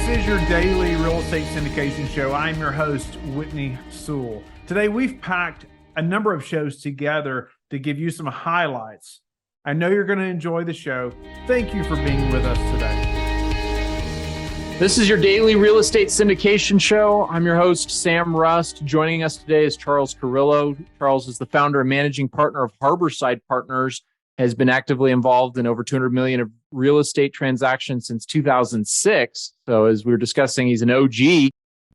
This is your daily real estate syndication show. I'm your host, Whitney Sewell. Today, we've packed a number of shows together to give you some highlights. I know you're going to enjoy the show. Thank you for being with us today. This is your daily real estate syndication show. I'm your host, Sam Rust. Joining us today is Charles Carillo. Charles is the founder and managing partner of Harborside Partners, has been actively involved in over 200 million of real estate transactions since 2006. So as we were discussing, he's an OG.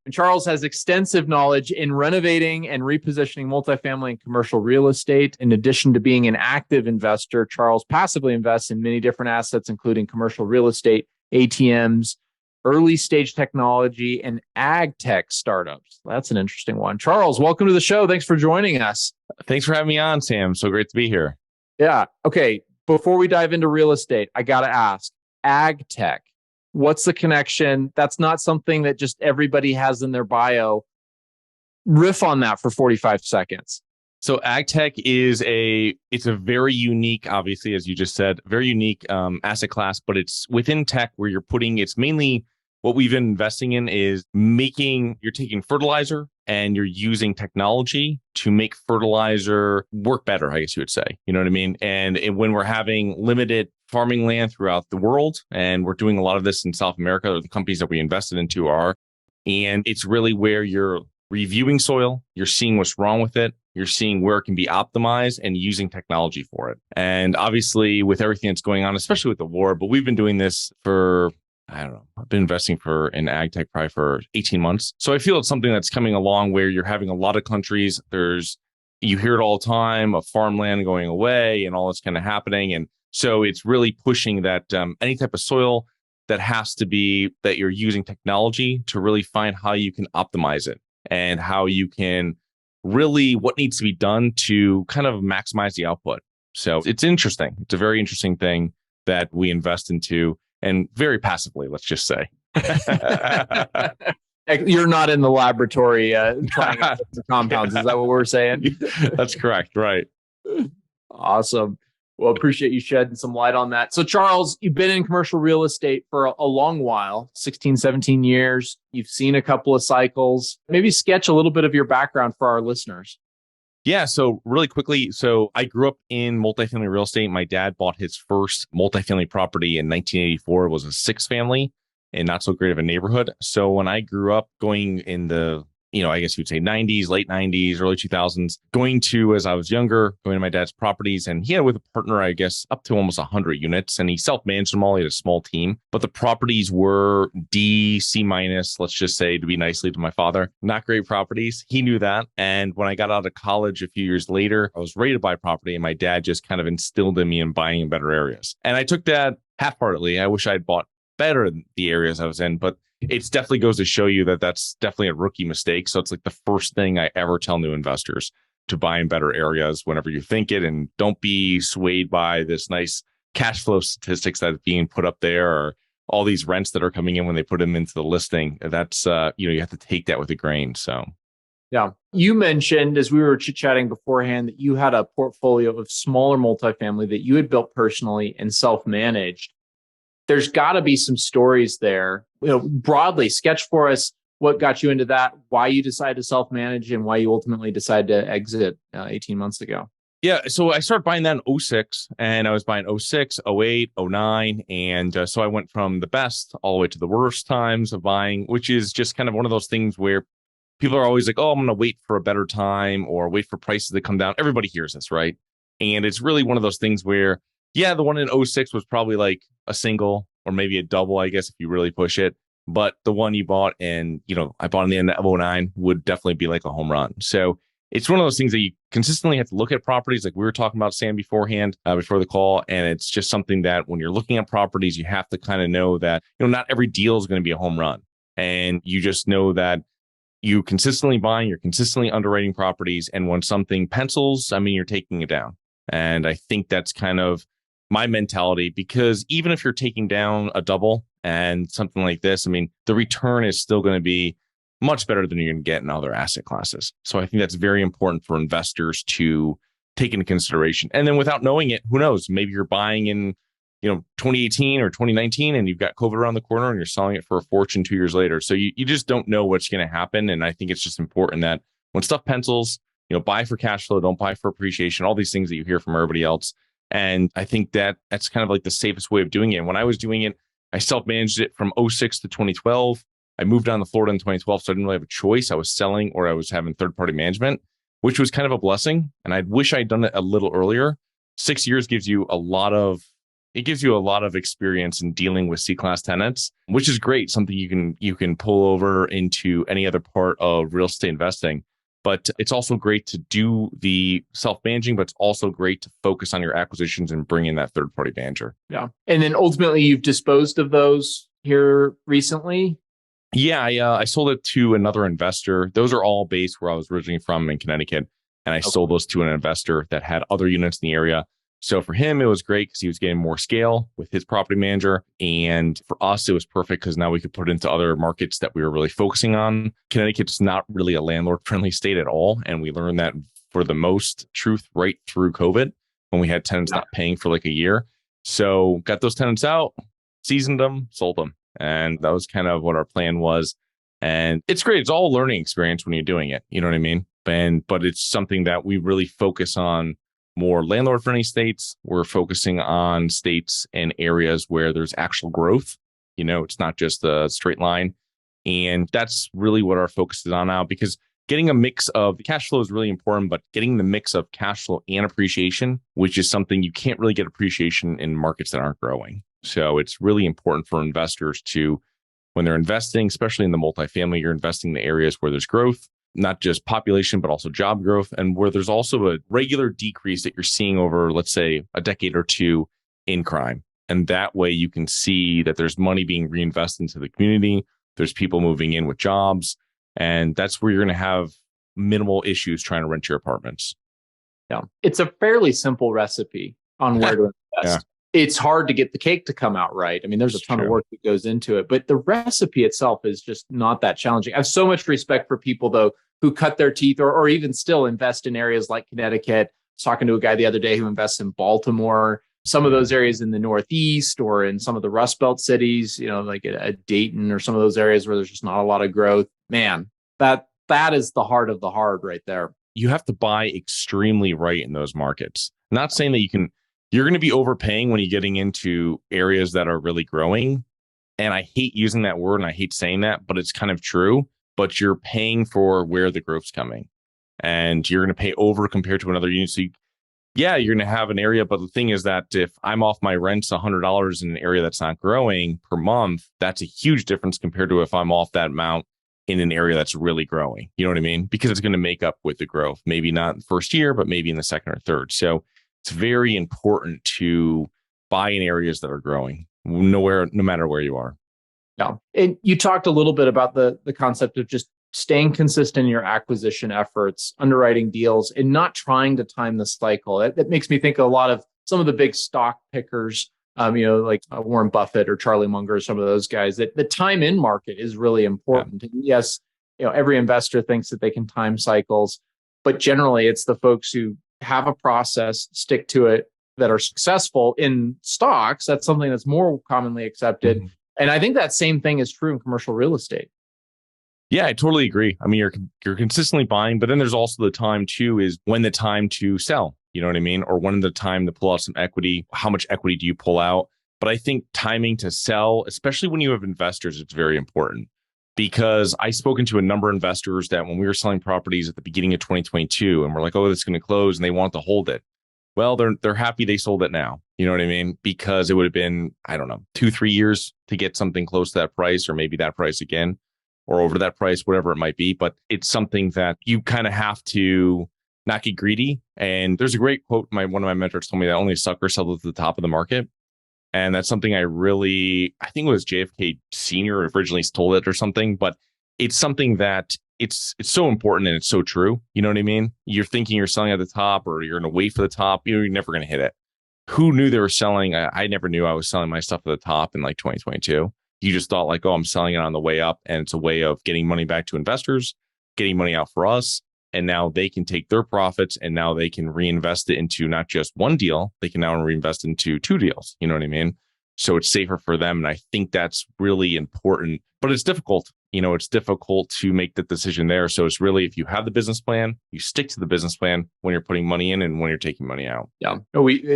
And Charles has extensive knowledge in renovating and repositioning multifamily and commercial real estate. In addition to being an active investor, Charles passively invests in many different assets, including commercial real estate, ATMs, early stage technology, and ag tech startups. That's an interesting one. Charles, welcome to the show. Thanks for joining us. Thanks for having me on, Sam. So great to be here. Yeah. Okay. Before we dive into real estate, I got to ask, ag tech, what's the connection? That's not something that just everybody has in their bio. Riff on that for 45 seconds. So ag tech is it's a very unique, obviously, as you just said, very unique asset class, but it's within tech where it's mainly what we've been investing in is you're taking fertilizer and you're using technology to make fertilizer work better, I guess you would say. You know what I mean? And when we're having limited farming land throughout the world, and we're doing a lot of this in South America, or the companies that we invested into are, and it's really where you're reviewing soil, you're seeing what's wrong with it, you're seeing where it can be optimized and using technology for it. And obviously with everything that's going on, especially with the war, but we've been doing this for, I don't know, I've been investing in ag tech probably for 18 months. So I feel it's something that's coming along where you're having a lot of countries, you hear it all the time, of farmland going away and all that's kind of happening. And so it's really pushing that any type of soil that has to be that you're using technology to really find how you can optimize it and how you can really what needs to be done to kind of maximize the output. So it's interesting. It's a very interesting thing that we invest into. And very passively, let's just say. You're not in the laboratory trying out the compounds. Is that what we're saying? That's correct. Right. Awesome. Well, appreciate you shedding some light on that. So, Charles, you've been in commercial real estate for a long while, 16, 17 years. You've seen a couple of cycles. Maybe sketch a little bit of your background for our listeners. Yeah. So really quickly, I grew up in multifamily real estate. My dad bought his first multifamily property in 1984. It was a 6-family and not so great of a neighborhood. So when I grew up going in the, I guess you'd say 90s, late 90s, early 2000s, as I was younger, going to my dad's properties, and he had with a partner, I guess, up to almost 100 units, and he self-managed them all. He had a small team, but the properties were D, C-, let's just say, to be nicely to my father, not great properties. He knew that. And when I got out of college a few years later, I was ready to buy property, and my dad just kind of instilled in me in buying in better areas. And I took that half-heartedly. I wish I'd bought better in the areas I was in, but it definitely goes to show you that that's definitely a rookie mistake. So it's like the first thing I ever tell new investors, to buy in better areas whenever you think it, and don't be swayed by this nice cash flow statistics that are being put up there, or all these rents that are coming in when they put them into the listing. That's, you have to take that with a grain. So. Yeah. You mentioned, as we were chit-chatting beforehand, that you had a portfolio of smaller multifamily that you had built personally and self-managed. There's got to be some stories there. Broadly, sketch for us what got you into that, why you decided to self-manage, and why you ultimately decided to exit 18 months ago. Yeah, so I started buying that in 06, and I was buying 06, 08, 09. And so I went from the best all the way to the worst times of buying, which is just kind of one of those things where people are always like, oh, I'm going to wait for a better time or wait for prices to come down. Everybody hears this, right? And it's really one of those things where, yeah, the one in 06 was probably like a single or maybe a double, I guess, if you really push it. But the one you bought and, I bought in the end of 09 would definitely be like a home run. So it's one of those things that you consistently have to look at properties, like we were talking about, Sam, beforehand, before the call. And it's just something that when you're looking at properties, you have to kind of know that, not every deal is going to be a home run. And you just know that you consistently buying, you're consistently underwriting properties. And when something pencils, you're taking it down. And I think that's kind of my mentality, because even if you're taking down a double and something like this, the return is still going to be much better than you're going to get in other asset classes. So I think that's very important for investors to take into consideration. And then without knowing it, who knows? Maybe you're buying in, 2018 or 2019, and you've got COVID around the corner and you're selling it for a fortune 2 years later. So you just don't know what's going to happen. And I think it's just important that when stuff pencils, buy for cash flow, don't buy for appreciation, all these things that you hear from everybody else. And I think that's kind of like the safest way of doing it. And when I was doing it, I self-managed it from 06 to 2012. I moved down to Florida in 2012, so I didn't really have a choice. I was selling or I was having third-party management, which was kind of a blessing. And I wish I'd done it a little earlier. 6 years gives you a lot of experience in dealing with C-class tenants, which is great. Something you can pull over into any other part of real estate investing. But it's also great to do the self-managing, but it's also great to focus on your acquisitions and bring in that third-party manager. Yeah. And then ultimately you've disposed of those here recently? Yeah, I sold it to another investor. Those are all based where I was originally from in Connecticut. And I sold those to an investor that had other units in the area. So for him, it was great because he was getting more scale with his property manager. And for us, it was perfect because now we could put it into other markets that we were really focusing on. Connecticut's not really a landlord-friendly state at all. And we learned that for the most truth right through COVID when we had tenants not paying for like a year. So got those tenants out, seasoned them, sold them. And that was kind of what our plan was. And it's great. It's all a learning experience when you're doing it. You know what I mean? But it's something that we really focus on. More landlord-friendly states. We're focusing on states and areas where there's actual growth. It's not just a straight line. And that's really what our focus is on now, because getting a mix of cash flow is really important, but getting the mix of cash flow and appreciation, which is something you can't really get appreciation in markets that aren't growing. So it's really important for investors to, when they're investing, especially in the multifamily, you're investing in the areas where there's growth, not just population, but also job growth, and where there's also a regular decrease that you're seeing over, let's say, a decade or two in crime. And that way you can see that there's money being reinvested into the community. There's people moving in with jobs. And that's where you're going to have minimal issues trying to rent your apartments. Yeah. It's a fairly simple recipe on where to invest. It's hard to get the cake to come out right. I mean, there's a ton of work that goes into it, but the recipe itself is just not that challenging. I have so much respect for people, though, who cut their teeth or even still invest in areas like Connecticut. I was talking to a guy the other day who invests in Baltimore, some of those areas in the Northeast or in some of the Rust Belt cities, like at Dayton or some of those areas where there's just not a lot of growth. Man, that is the heart of the hard right there. You have to buy extremely right in those markets. Not saying that you're going to be overpaying when you're getting into areas that are really growing. And I hate using that word and I hate saying that, but it's kind of true. But you're paying for where the growth's coming. And you're going to pay over compared to another unit. So you're going to have an area. But the thing is that if I'm off my rents $100 in an area that's not growing per month, that's a huge difference compared to if I'm off that amount in an area that's really growing. You know what I mean? Because it's going to make up with the growth. Maybe not in the first year, but maybe in the second or third. So it's very important to buy in areas that are growing, no matter where you are. Yeah. And you talked a little bit about the concept of just staying consistent in your acquisition efforts, underwriting deals, and not trying to time the cycle. That makes me think a lot of some of the big stock pickers, like Warren Buffett or Charlie Munger, some of those guys, that the time in market is really important. Yeah. And yes, every investor thinks that they can time cycles, but generally it's the folks who have a process, stick to it, that are successful in stocks. That's something that's more commonly accepted. Mm-hmm. And I think that same thing is true in commercial real estate. Yeah, I totally agree. I mean, you're consistently buying, but then there's also the time too, is when the time to sell, you know what I mean? Or when the time to pull out some equity, how much equity do you pull out? But I think timing to sell, especially when you have investors, it's very important, because I've spoken to a number of investors that when we were selling properties at the beginning of 2022 and we're like, oh, it's going to close, and they want to hold it. Well, they're happy they sold it now. You know what I mean? Because it would have been, 2-3 years to get something close to that price, or maybe that price again, or over that price, whatever it might be. But it's something that you kind of have to not get greedy. And there's a great quote. One of my mentors told me that only a sucker sells at the top of the market. And that's something I think it was JFK Sr. originally told it or something, but it's something that it's so important and it's so true. You know what I mean? You're thinking you're selling at the top, or you're going to wait for the top. You're never going to hit it. Who knew they were selling? I never knew I was selling my stuff at the top in like 2022. You just thought like, oh, I'm selling it on the way up. And it's a way of getting money back to investors, getting money out for us. and now they can take their profits and now they can reinvest it into not just one deal, they can now reinvest into two deals. You know what I mean? So it's safer for them. And I think that's really important, but it's difficult. It's difficult to make the decision there. So it's really, if you have the business plan, you stick to the business plan when you're putting money in and when you're taking money out. Yeah.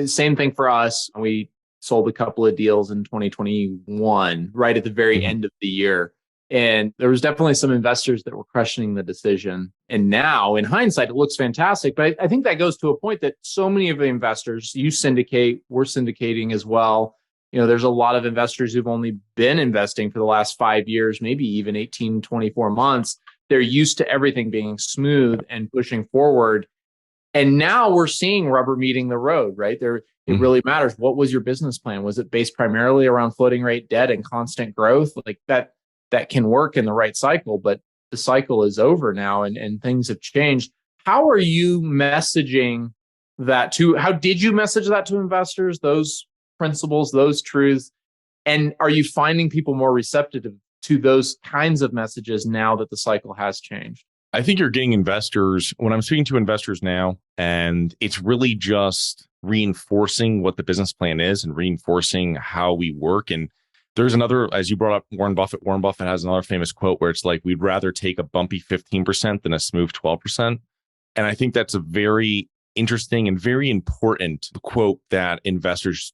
Same thing for us. We sold a couple of deals in 2021, right at the very end of the year. And there was definitely some investors that were questioning the decision. And now in hindsight, it looks fantastic. But I think that goes to a point that so many of the investors, you syndicate, we're syndicating as well. There's a lot of investors who've only been investing for the last 5 years, maybe even 18, 24 months. They're used to everything being smooth and pushing forward. And now we're seeing rubber meeting the road, right? It really matters. What was your business plan? Was it based primarily around floating rate debt and constant growth? Like that can work in the right cycle, but the cycle is over now and things have changed. How are you messaging that how did you message that to investors, those principles, those truths? And are you finding people more receptive to those kinds of messages now that the cycle has changed? I think you're getting investors, when I'm speaking to investors now, and it's really just reinforcing what the business plan is and reinforcing how we work. And there's another, as you brought up, Warren Buffett. Warren Buffett has another famous quote where it's like, we'd rather take a bumpy 15% than a smooth 12%. And I think that's a very interesting and very important quote that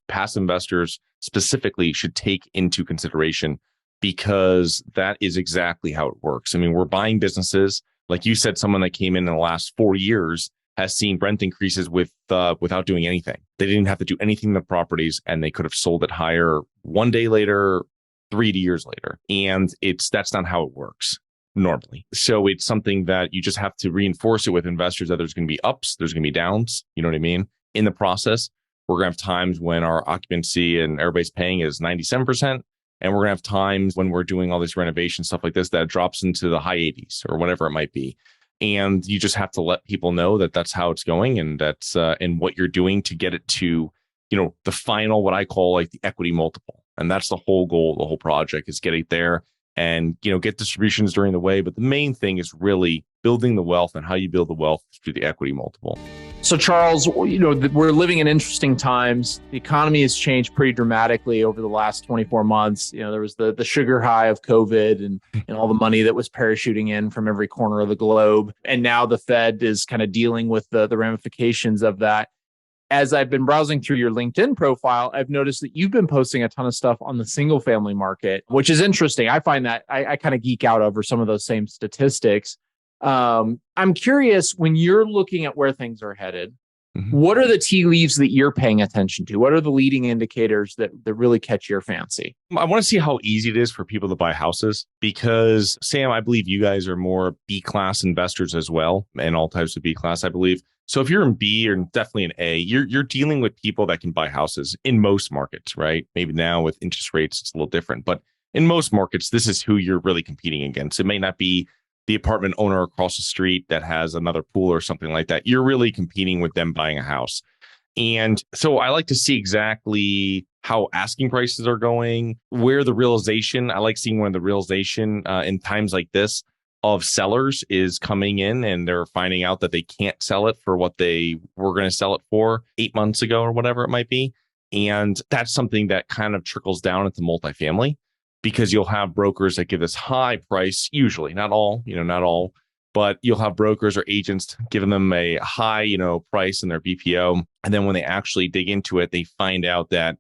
past investors specifically, should take into consideration, because that is exactly how it works. I mean, we're buying businesses. Like you said, someone that came in the last 4 years has seen rent increases without doing anything. They didn't have to do anything to the properties, and they could have sold it higher one day later, 3 years later. And that's not how it works normally. So it's something that you just have to reinforce it with investors, that there's going to be ups, there's going to be downs. You know what I mean? In the process, we're going to have times when our occupancy and everybody's paying is 97%. And we're going to have times when we're doing all this renovation stuff like this that drops into the high 80s or whatever it might be. And you just have to let people know that that's how it's going, and that's and what you're doing to get it to, the final, what I call like the equity multiple. And that's the whole goal, the whole project, is get it there and, get distributions during the way. But the main thing is really building the wealth, and how you build the wealth through the equity multiple. So Charles, we're living in interesting times. The economy has changed pretty dramatically over the last 24 months. There was the sugar high of COVID and all the money that was parachuting in from every corner of the globe. And now the Fed is kind of dealing with the ramifications of that. As I've been browsing through your LinkedIn profile, I've noticed that you've been posting a ton of stuff on the single family market, which is interesting. I find that I kind of geek out over some of those same statistics. I'm curious, when you're looking at where things are headed, what are the tea leaves that you're paying attention to? What are the leading indicators that really catch your fancy? I want to see how easy it is for people to buy houses, because Sam, I believe you guys are more B-class investors as well, and all types of B-class, I believe. So if you're in B or definitely in A, you're dealing with people that can buy houses in most markets, right? Maybe now with interest rates, it's a little different, but in most markets, this is who you're really competing against. It may not be the apartment owner across the street that has another pool or something like that. You're really competing with them buying a house. And so I like to see exactly how asking prices are going, where the realization, I like seeing when the realization in times like this of sellers is coming in, and they're finding out that they can't sell it for what they were going to sell it for 8 months ago or whatever it might be. And that's something that kind of trickles down into multifamily, because you'll have brokers that give this high price, usually, not all, but you'll have brokers or agents giving them a high, price in their BPO. And then when they actually dig into it, they find out that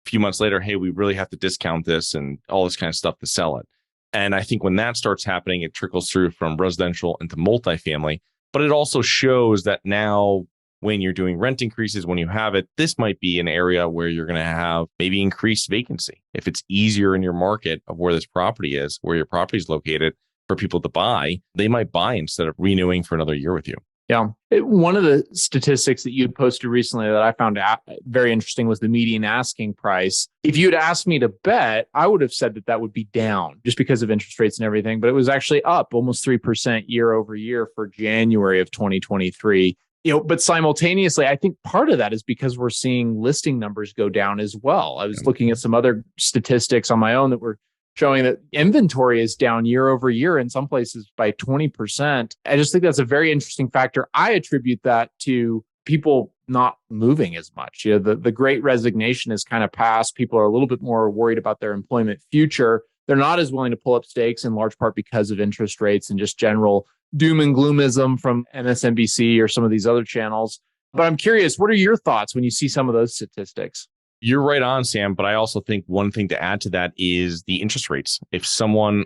a few months later, hey, we really have to discount this and all this kind of stuff to sell it. And I think when that starts happening, it trickles through from residential into multifamily. But it also shows that now, when you're doing rent increases, when you have it, this might be an area where you're going to have maybe increased vacancy. If it's easier in your market of where this property is, where your property is located, for people to buy, they might buy instead of renewing for another year with you. Yeah. One of the statistics that you had posted recently that I found very interesting was the median asking price. If you'd asked me to bet, I would have said that would be down just because of interest rates and everything, but it was actually up almost 3% year over year for January of 2023. But simultaneously, I think part of that is because we're seeing listing numbers go down as well. I was looking at some other statistics on my own that were showing that inventory is down year over year, in some places by 20%. I just think that's a very interesting factor. I attribute that to people not moving as much. The great resignation has kind of passed. People are a little bit more worried about their employment future. They're not as willing to pull up stakes, in large part because of interest rates and just general doom and gloomism from MSNBC or some of these other channels. But I'm curious, what are your thoughts when you see some of those statistics? You're right on, Sam. But I also think one thing to add to that is the interest rates. I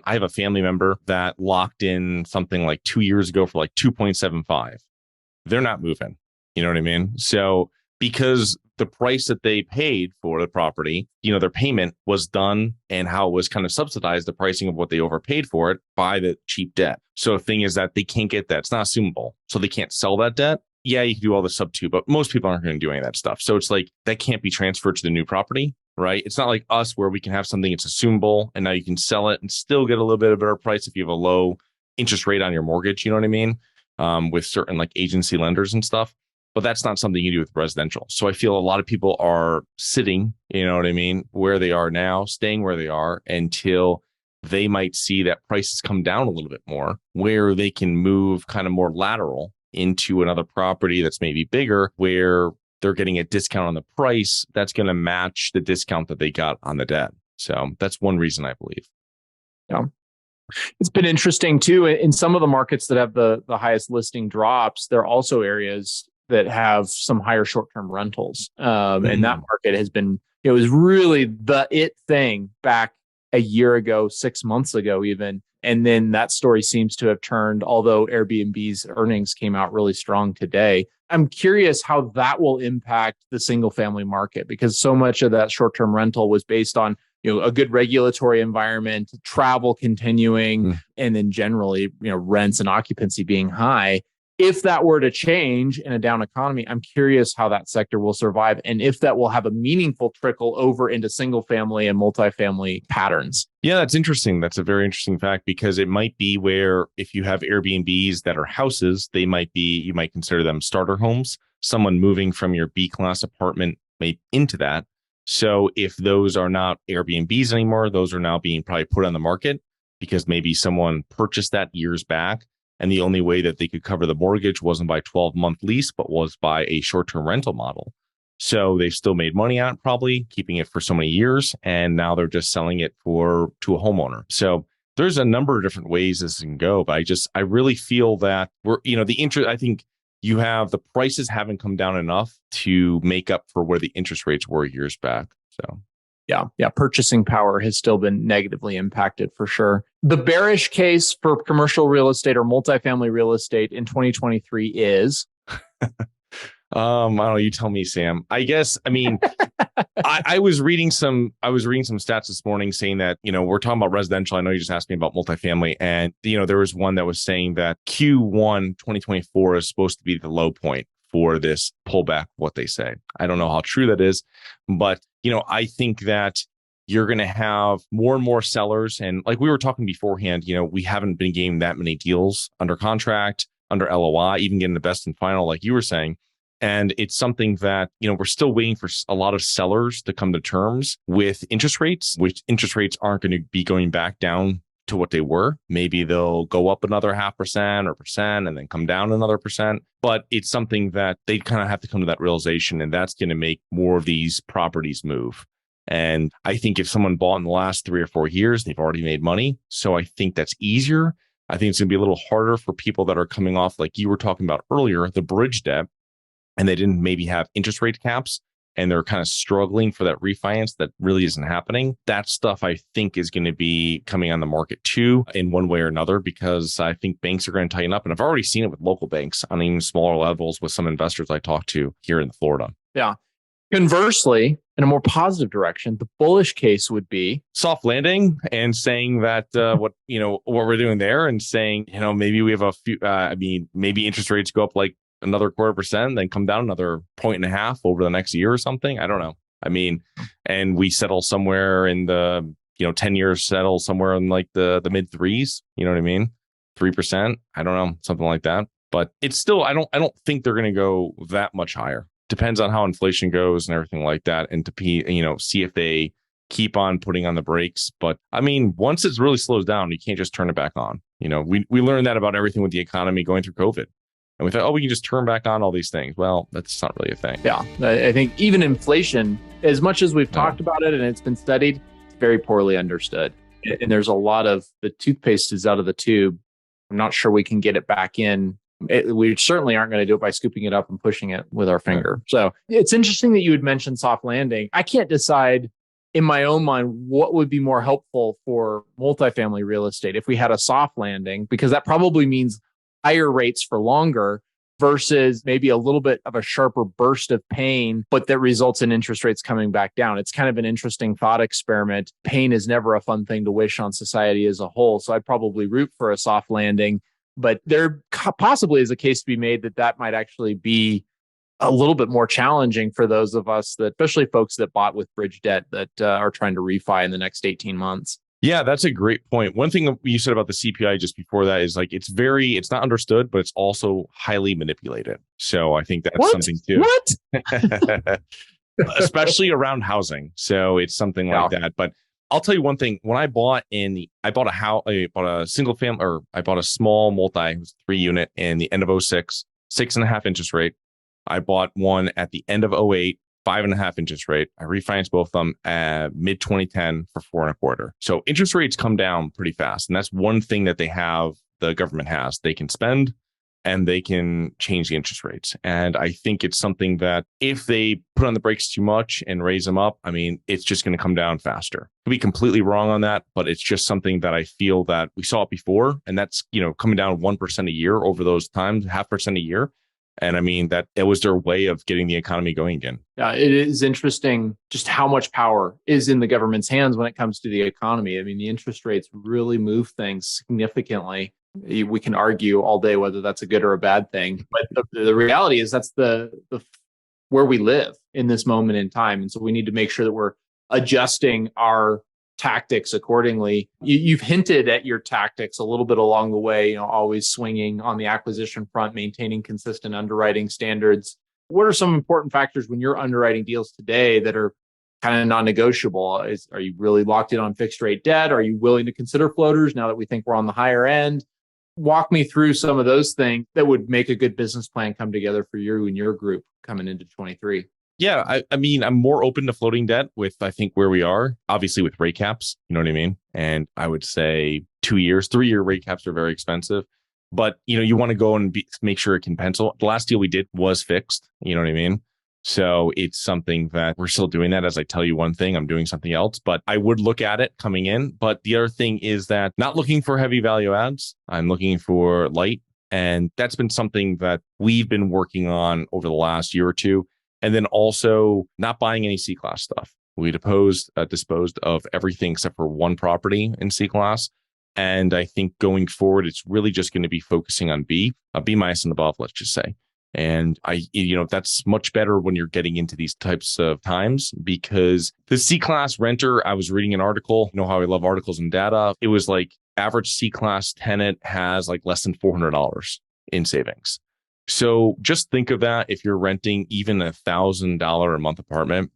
have a family member that locked in something like 2 years ago for like 2.75. They're not moving. You know what I mean? So because the price that they paid for the property, their payment was done and how it was kind of subsidized, the pricing of what they overpaid for it by the cheap debt. So the thing is that they can't get that. It's not assumable. So they can't sell that debt. Yeah, you can do all the sub two, but most people aren't going to do any of that stuff. So it's like that can't be transferred to the new property, right? It's not like us where we can have something that's assumable and now you can sell it and still get a little bit of a better price if you have a low interest rate on your mortgage. You know what I mean? With certain like agency lenders and stuff. But that's not something you do with residential. So I feel a lot of people are sitting, you know what I mean, where they are now, staying where they are until they might see that prices come down a little bit more, where they can move kind of more lateral into another property that's maybe bigger, where they're getting a discount on the price that's going to match the discount that they got on the debt. So that's one reason I believe. Yeah. It's been interesting too. In some of the markets that have the highest listing drops, there are also areas that have some higher short-term rentals. And that market has been, it was really the it thing back a year ago, 6 months ago, even. And then that story seems to have turned, although Airbnb's earnings came out really strong today. I'm curious how that will impact the single family market, because so much of that short-term rental was based on, a good regulatory environment, travel continuing, and then generally, rents and occupancy being high. If that were to change in a down economy, I'm curious how that sector will survive and if that will have a meaningful trickle over into single family and multifamily patterns. Yeah, that's interesting. That's a very interesting fact, because it might be where if you have Airbnbs that are houses, you might consider them starter homes, someone moving from your B-class apartment into that. So if those are not Airbnbs anymore, those are now being probably put on the market because maybe someone purchased that years back. And the only way that they could cover the mortgage wasn't by 12-month lease, but was by a short-term rental model. So they still made money on it, probably keeping it for so many years. And now they're just selling it to a homeowner. So there's a number of different ways this can go. But I really feel that I think you have the prices haven't come down enough to make up for where the interest rates were years back. So. Yeah. Purchasing power has still been negatively impacted for sure. The bearish case for commercial real estate or multifamily real estate in 2023 is? I don't know. You tell me, Sam. I was reading some stats this morning saying that, we're talking about residential. I know you just asked me about multifamily, and, there was one that was saying that Q1 2024 is supposed to be the low point for this pullback, what they say. I don't know how true that is, but, I think that you're going to have more and more sellers. And like we were talking beforehand, we haven't been getting that many deals under contract, under LOI, even getting the best and final, like you were saying. And it's something that, we're still waiting for a lot of sellers to come to terms with interest rates, which interest rates aren't going to be going back down to what they were. Maybe they'll go up another 0.5% or percent and then come down another percent. But it's something that they kind of have to come to that realization, and that's going to make more of these properties move. And I think if someone bought in the last 3 or 4 years, they've already made money. So I think that's easier. I think it's going to be a little harder for people that are coming off, like you were talking about earlier, the bridge debt, and they didn't maybe have interest rate caps, and they're kind of struggling for that refinance that really isn't happening. That stuff I think is going to be coming on the market too in one way or another, because I think banks are going to tighten up. And I've already seen it with local banks on even smaller levels with some investors I talked to here in Florida. Yeah. Conversely, in a more positive direction, the bullish case would be soft landing and saying that what we're doing there, and saying, maybe we have a few, maybe interest rates go up like another 0.25%, then come down another 1.5 over the next year or something. I don't know. And we settle somewhere in the, 10 years settle somewhere in like the mid threes, you know what I mean? 3%. I don't know, something like that. But it's still, I don't think they're going to go that much higher. Depends on how inflation goes and everything like that. And to see if they keep on putting on the brakes. But I mean, once it really slows down, you can't just turn it back on. We learned that about everything with the economy going through COVID. And we thought, we can just turn back on all these things. Well, that's not really a thing. Yeah. I think even inflation, as much as we've talked about it and it's been studied, it's very poorly understood. And there's a lot of the toothpaste is out of the tube. I'm not sure we can get it back in. We certainly aren't going to do it by scooping it up and pushing it with our finger. Right. So it's interesting that you would mention soft landing. I can't decide in my own mind what would be more helpful for multifamily real estate if we had a soft landing, because that probably means higher rates for longer versus maybe a little bit of a sharper burst of pain, but that results in interest rates coming back down. It's kind of an interesting thought experiment. Pain is never a fun thing to wish on society as a whole. So I'd probably root for a soft landing, but there possibly is a case to be made that might actually be a little bit more challenging for those of us that, especially folks that bought with bridge debt that are trying to refi in the next 18 months. Yeah, that's a great point. One thing you said about the CPI just before that is like, it's not understood, but it's also highly manipulated. So I think that's something too. What? Especially around housing. So it's something like that. But I'll tell you one thing. When I bought a single family, or I bought a small multi, it was 3-unit in the end of 06, 6.5 interest rate. I bought one at the end of 08, 5.5 interest rate. I refinanced both of them at mid 2010 for 4.25. So interest rates come down pretty fast. And that's one thing that the government has. They can spend and they can change the interest rates. And I think it's something that if they put on the brakes too much and raise them up, I mean, it's just going to come down faster. Could be completely wrong on that, but it's just something that I feel that we saw it before. And that's, coming down 1% a year over those times, 0.5% a year. And I mean, that it was their way of getting the economy going again. Yeah, it is interesting just how much power is in the government's hands when it comes to the economy. I mean, the interest rates really move things significantly. We can argue all day whether that's a good or a bad thing. But the reality is that's the where we live in this moment in time. And so we need to make sure that we're adjusting our tactics accordingly. You've hinted at your tactics a little bit along the way, always swinging on the acquisition front, maintaining consistent underwriting standards. What are some important factors when you're underwriting deals today that are kind of non-negotiable? Are you really locked in on fixed rate debt? Are you willing to consider floaters now that we think we're on the higher end? Walk me through some of those things that would make a good business plan come together for you and your group coming into 23. Yeah, I mean, I'm more open to floating debt with, I think, where we are, obviously with rate caps, you know what I mean? And I would say 3-year rate caps are very expensive, but you want to go and make sure it can pencil. The last deal we did was fixed, you know what I mean? So it's something that we're still doing that. As I tell you one thing, I'm doing something else, but I would look at it coming in. But the other thing is that not looking for heavy value adds, I'm looking for light. And that's been something that we've been working on over the last year or two. And then also not buying any C-class stuff. We disposed of everything except for one property in C-class. And I think going forward, it's really just going to be focusing on B minus and above, let's just say. And that's much better when you're getting into these types of times, because the C-class renter, I was reading an article, how I love articles and data. It was like average C-class tenant has like less than $400 in savings. So just think of that. If you're renting even $1,000 a month apartment,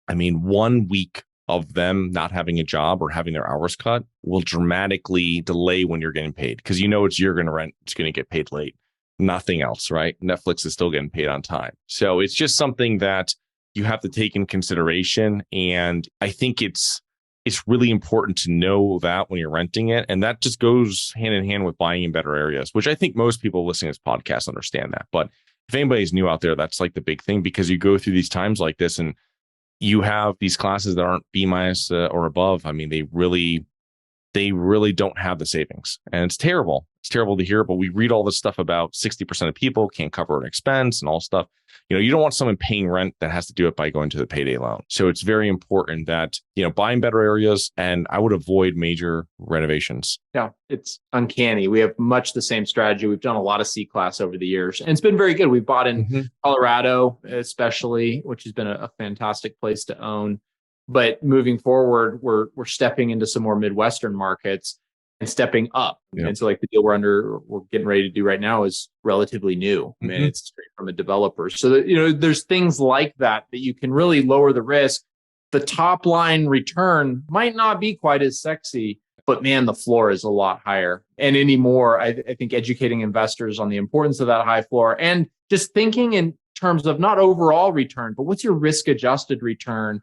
I mean, 1 week of them not having a job or having their hours cut will dramatically delay when you're getting paid, because you're going to rent, it's going to get paid late. Nothing else, right? Netflix is still getting paid on time. So it's just something that you have to take in consideration. And I think it's really important to know that when you're renting it. And that just goes hand in hand with buying in better areas, which I think most people listening to this podcast understand that. But if anybody's new out there, that's like the big thing, because you go through these times like this and you have these classes that aren't B minus or above. I mean, they really don't have the savings, and it's terrible. It's terrible to hear, but we read all this stuff about 60% of people can't cover an expense and all stuff. You don't want someone paying rent that has to do it by going to the payday loan. So it's very important that, buy in better areas, and I would avoid major renovations. Yeah, it's uncanny. We have much the same strategy. We've done a lot of C-class over the years, and it's been very good. We've bought in Colorado, especially, which has been a fantastic place to own. But moving forward, we're stepping into some more Midwestern markets and stepping up. Yep. And so like the deal we're getting ready to do right now is relatively new. I mean, it's straight from a developer. So that, there's things like that you can really lower the risk the top line return might not be quite as sexy, but man, the floor is a lot higher. And anymore, I think educating investors on the importance of that high floor and just thinking in terms of not overall return, but what's your risk adjusted return?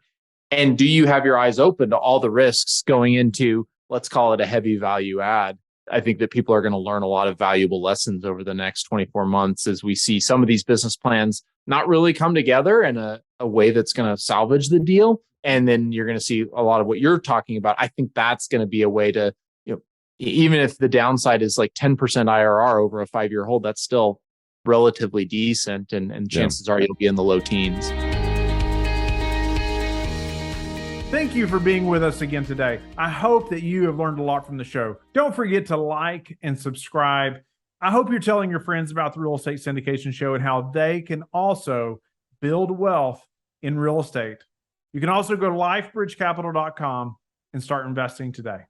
And do you have your eyes open to all the risks going into, let's call it a heavy value add? I think that people are going to learn a lot of valuable lessons over the next 24 months as we see some of these business plans not really come together in a way that's going to salvage the deal. And then you're going to see a lot of what you're talking about. I think that's going to be a way to, even if the downside is like 10% IRR over a 5-year hold, that's still relatively decent. And chances are you'll be in the low teens. Thank you for being with us again today. I hope that you have learned a lot from the show. Don't forget to like and subscribe. I hope you're telling your friends about the Real Estate Syndication Show and how they can also build wealth in real estate. You can also go to lifebridgecapital.com and start investing today.